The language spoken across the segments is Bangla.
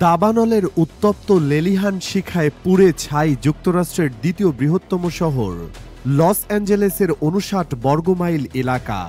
দাবানলের উত্তপ্ত লেলিহান শিখায় পুড়ে ছাই যুক্তরাষ্ট্রের দ্বিতীয় বৃহত্তম শহর লস অ্যাঞ্জেলেসের ৫৯ বর্গমাইল এলাকা।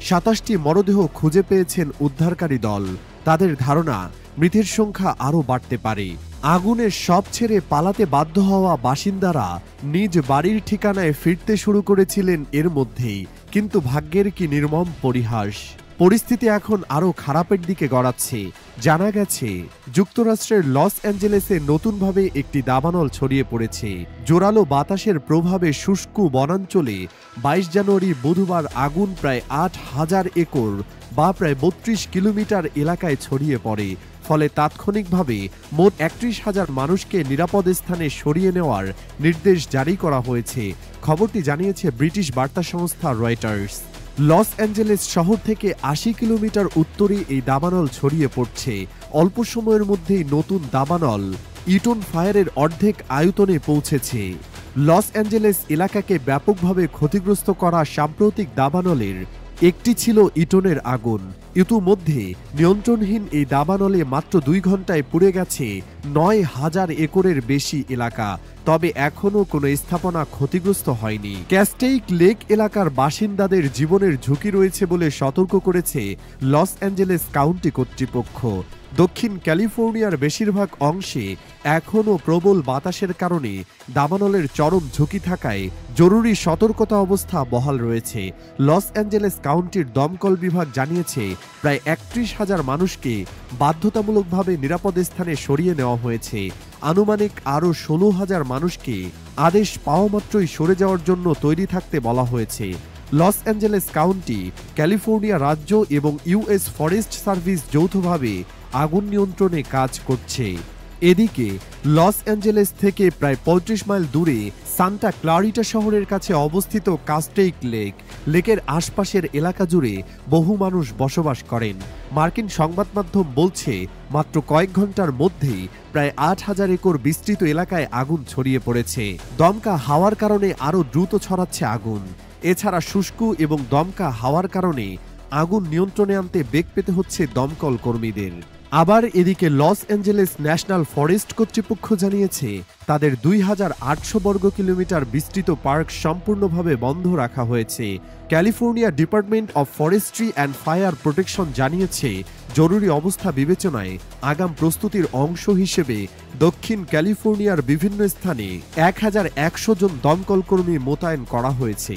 ২৭টি মরদেহ খুঁজে পেয়েছেন উদ্ধারকারী দল। তাদের ধারণা মৃতের সংখ্যা আরও বাড়তে পারে। আগুনের সব ছেড়ে পালাতে বাধ্য হওয়া বাসিন্দারা নিজ বাড়ির ঠিকানায় ফিরতে শুরু করেছিলেন এর মধ্যেই, কিন্তু ভাগ্যের কি নির্মম পরিহাস। পরিস্থিতি এখন আরও খারাপের দিকে গড়াচ্ছে। জানা গেছে যুক্তরাষ্ট্রের লস অ্যাঞ্জেলেসে নতুনভাবে একটি দাবানল ছড়িয়ে পড়েছে। জোরালো বাতাসের প্রভাবে শুষ্ক বনাঞ্চলে ২২ জানুয়ারি বুধবার আগুন প্রায় ৮,০০০ একর বা প্রায় ৩২ কিলোমিটার এলাকায় ছড়িয়ে পড়ে। ফলে তাৎক্ষণিকভাবে মোট ৩১,০০০ মানুষকে নিরাপদ স্থানে সরিয়ে নেওয়ার নির্দেশ জারি করা হয়েছে। খবরটি জানিয়েছে ব্রিটিশ বার্তা সংস্থা রয়টার্স। লস অ্যাঞ্জেলেস শহর থেকে ৮০ কিলোমিটার উত্তরে এই দাবানল ছড়িয়ে পড়ছে। অল্প সময়ের মধ্যেই নতুন দাবানল ইটন ফায়ারের অর্ধেক আয়তনে পৌঁছেছে। লস অ্যাঞ্জেলেস এলাকাকে ব্যাপকভাবে ক্ষতিগ্রস্ত করা সাম্প্রতিক দাবানলের একটি ছিল ইটনের আগুন। ইতিমধ্যে নিয়ন্ত্রণহীন এই দাবানলে মাত্র ২ ঘন্টায় পুড়ে গেছে ৯,০০০ একরের বেশি এলাকা। তবে এখনও কোনো স্থাপনা ক্ষতিগ্রস্ত হয়নি। ক্যাস্টেইক লেক এলাকার বাসিন্দাদের জীবনের ঝুঁকি রয়েছে বলে সতর্ক করেছে লস অ্যাঞ্জেলেস কাউন্টি কর্তৃপক্ষ। দক্ষিণ ক্যালিফোর্নিয়ার বেশিরভাগ অংশে এখনও প্রবল বাতাসের কারণে দাবানলের চরম ঝুঁকি থাকায় জরুরি সতর্কতা অবস্থা বহাল রয়েছে। লস অ্যাঞ্জেলেস কাউন্টির দমকল বিভাগ জানিয়েছে প্রায় ৩১,০০০ মানুষকে বাধ্যতামূলকভাবে নিরাপদ স্থানে সরিয়ে নেওয়া হয়েছে। আনুমানিক আরও ১৬,০০০ মানুষকে আদেশ পাওয়া মাত্রই সরে যাওয়ার জন্য তৈরি থাকতে বলা হয়েছে। লস অ্যাঞ্জেলেস কাউন্টি, ক্যালিফোর্নিয়া রাজ্য এবং ইউএস ফরেস্ট সার্ভিস যৌথভাবে আগুন নিয়ন্ত্রণে কাজ করছে। এদিকে লস অ্যাঞ্জেলেস থেকে প্রায় ৩৫ মাইল দূরে সান্টা ক্লারিটা শহরের কাছে অবস্থিত কাস্টেইক লেকের আশপাশের এলাকা জুড়ে বহু মানুষ বসবাস করেন। মার্কিন সংবাদ মাধ্যম বলছে মাত্র কয়েক ঘন্টার মধ্যেই প্রায় ৮,০০০ একর বিস্তৃত এলাকায় আগুন ছড়িয়ে পড়েছে। দমকা হাওয়ার কারণে আরও দ্রুত ছড়াচ্ছে আগুন। এছাড়া শুষ্ক এবং দমকা হাওয়ার কারণে আগুন নিয়ন্ত্রণে আনতে বেগ পেতে হচ্ছে দমকল কর্মীদের। আবার এদিকে লস অ্যাঞ্জেলেস ন্যাশনাল ফরেস্ট কর্তৃপক্ষ জানিয়েছে তাদের ২,৮০০ বর্গ কিলোমিটার বিস্তৃত পার্ক সম্পূর্ণভাবে বন্ধ রাখা হয়েছে। California department of forestry and fire protection জানিয়েছে জরুরি অবস্থা বিবেচনায় আগাম প্রস্তুতির অংশ হিসেবে দক্ষিণ ক্যালিফোর্নিয়ার বিভিন্ন স্থানে ১,১০০ জন দমকল কর্মী মোতায়েন করা হয়েছে।